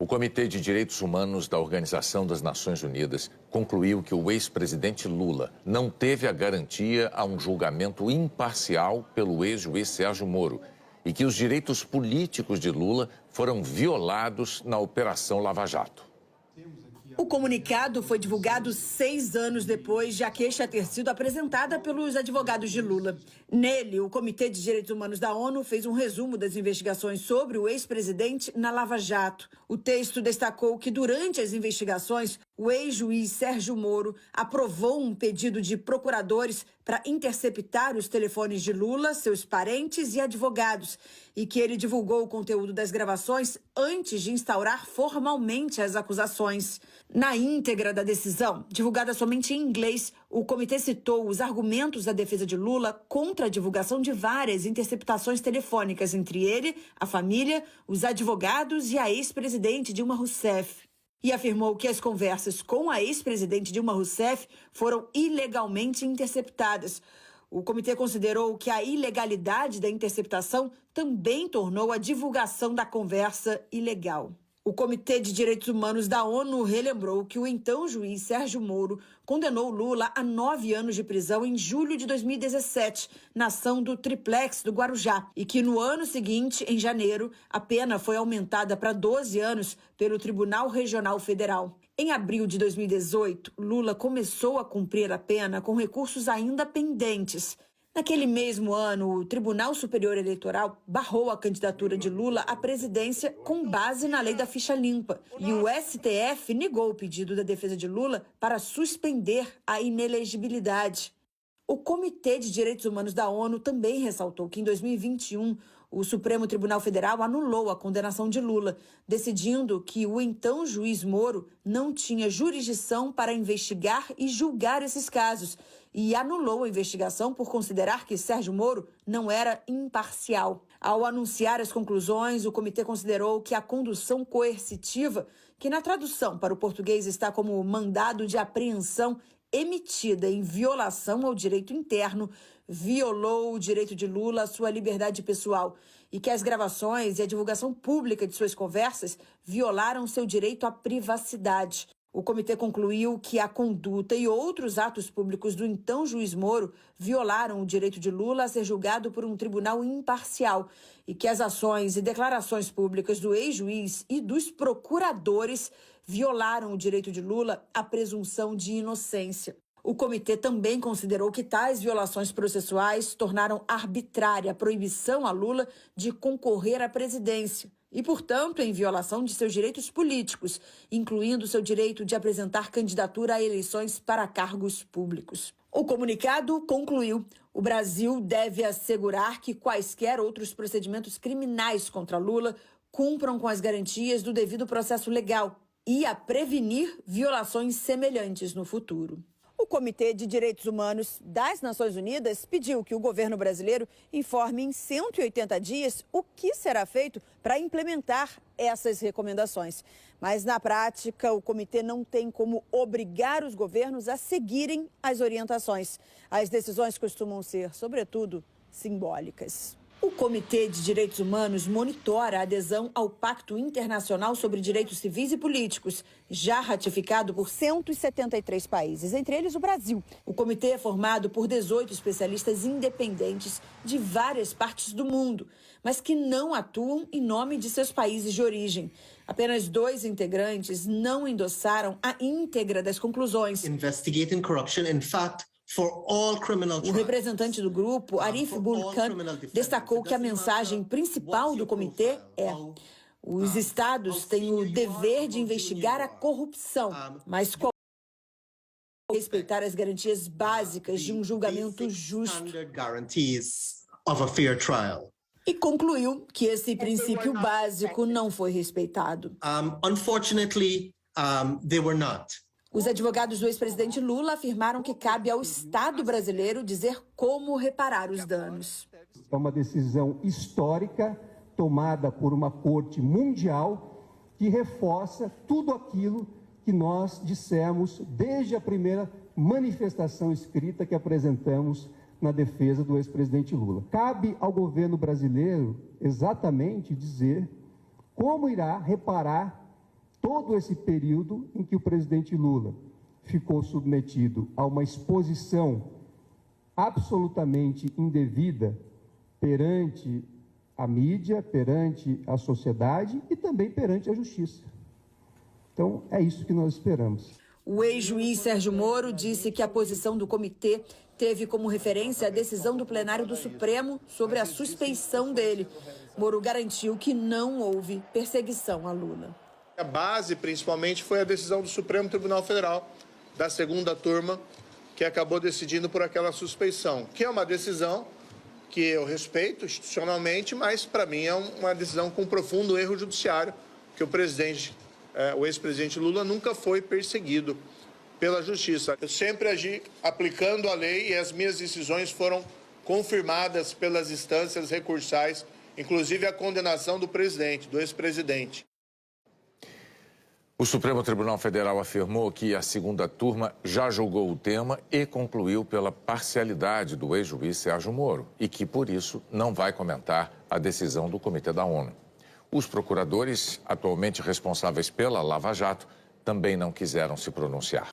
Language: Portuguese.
O Comitê de Direitos Humanos da Organização das Nações Unidas concluiu que o ex-presidente Lula não teve a garantia a um julgamento imparcial pelo ex-juiz Sérgio Moro e que os direitos políticos de Lula foram violados na Operação Lava Jato. O comunicado foi divulgado 6 anos depois de a queixa ter sido apresentada pelos advogados de Lula. Nele, o Comitê de Direitos Humanos da ONU fez um resumo das investigações sobre o ex-presidente na Lava Jato. O texto destacou que, durante as investigações, o ex-juiz Sérgio Moro aprovou um pedido de procuradores para interceptar os telefones de Lula, seus parentes e advogados, e que ele divulgou o conteúdo das gravações antes de instaurar formalmente as acusações. Na íntegra da decisão, divulgada somente em inglês, o comitê citou os argumentos da defesa de Lula contra a divulgação de várias interceptações telefônicas entre ele, a família, os advogados e a ex-presidente Dilma Rousseff. E afirmou que as conversas com a ex-presidente Dilma Rousseff foram ilegalmente interceptadas. O comitê considerou que a ilegalidade da interceptação também tornou a divulgação da conversa ilegal. O Comitê de Direitos Humanos da ONU relembrou que o então juiz Sérgio Moro condenou Lula a 9 anos de prisão em julho de 2017, na ação do Triplex do Guarujá, e que no ano seguinte, em janeiro, a pena foi aumentada para 12 anos pelo Tribunal Regional Federal. Em abril de 2018, Lula começou a cumprir a pena com recursos ainda pendentes. Naquele mesmo ano, o Tribunal Superior Eleitoral barrou a candidatura de Lula à presidência com base na lei da ficha limpa. E o STF negou o pedido da defesa de Lula para suspender a inelegibilidade. O Comitê de Direitos Humanos da ONU também ressaltou que em 2021, o Supremo Tribunal Federal anulou a condenação de Lula, decidindo que o então juiz Moro não tinha jurisdição para investigar e julgar esses casos, e anulou a investigação por considerar que Sérgio Moro não era imparcial. Ao anunciar as conclusões, o comitê considerou que a condução coercitiva, que na tradução para o português está como mandado de apreensão emitida em violação ao direito interno, violou o direito de Lula à sua liberdade pessoal e que as gravações e a divulgação pública de suas conversas violaram seu direito à privacidade. O comitê concluiu que a conduta e outros atos públicos do então juiz Moro violaram o direito de Lula a ser julgado por um tribunal imparcial e que as ações e declarações públicas do ex-juiz e dos procuradores violaram o direito de Lula à presunção de inocência. O comitê também considerou que tais violações processuais tornaram arbitrária a proibição a Lula de concorrer à presidência e, portanto, em violação de seus direitos políticos, incluindo seu direito de apresentar candidatura a eleições para cargos públicos. O comunicado concluiu: o Brasil deve assegurar que quaisquer outros procedimentos criminais contra Lula cumpram com as garantias do devido processo legal e a prevenir violações semelhantes no futuro. O Comitê de Direitos Humanos das Nações Unidas pediu que o governo brasileiro informe em 180 dias o que será feito para implementar essas recomendações. Mas, na prática, o comitê não tem como obrigar os governos a seguirem as orientações. As decisões costumam ser, sobretudo, simbólicas. O Comitê de Direitos Humanos monitora a adesão ao Pacto Internacional sobre Direitos Civis e Políticos, já ratificado por 173 países, entre eles o Brasil. O comitê é formado por 18 especialistas independentes de várias partes do mundo, mas que não atuam em nome de seus países de origem. Apenas 2 integrantes não endossaram a íntegra das conclusões. Investigating corruption, in fact, o representante do grupo, Arif Bulkan, destacou que a mensagem principal do comitê é: os estados têm o dever de investigar a corrupção, mas respeitar as garantias básicas de um julgamento justo. E concluiu que esse princípio básico não foi respeitado. Unfortunately, they were not. Os advogados do ex-presidente Lula afirmaram que cabe ao Estado brasileiro dizer como reparar os danos. É uma decisão histórica tomada por uma corte mundial que reforça tudo aquilo que nós dissemos desde a primeira manifestação escrita que apresentamos na defesa do ex-presidente Lula. Cabe ao governo brasileiro exatamente dizer como irá reparar todo esse período em que o presidente Lula ficou submetido a uma exposição absolutamente indevida perante a mídia, perante a sociedade e também perante a justiça. Então, é isso que nós esperamos. O ex-juiz Sérgio Moro disse que a posição do comitê teve como referência a decisão do plenário do Supremo sobre a suspeição dele. Moro garantiu que não houve perseguição a Lula. A base, principalmente, foi a decisão do Supremo Tribunal Federal, da segunda turma, que acabou decidindo por aquela suspeição, que é uma decisão que eu respeito institucionalmente, mas, para mim, é uma decisão com um profundo erro judiciário, que o ex-presidente Lula nunca foi perseguido pela justiça. Eu sempre agi aplicando a lei e as minhas decisões foram confirmadas pelas instâncias recursais, inclusive a condenação do presidente, do ex-presidente. O Supremo Tribunal Federal afirmou que a segunda turma já julgou o tema e concluiu pela parcialidade do ex-juiz Sérgio Moro e que, por isso, não vai comentar a decisão do Comitê da ONU. Os procuradores, atualmente responsáveis pela Lava Jato, também não quiseram se pronunciar.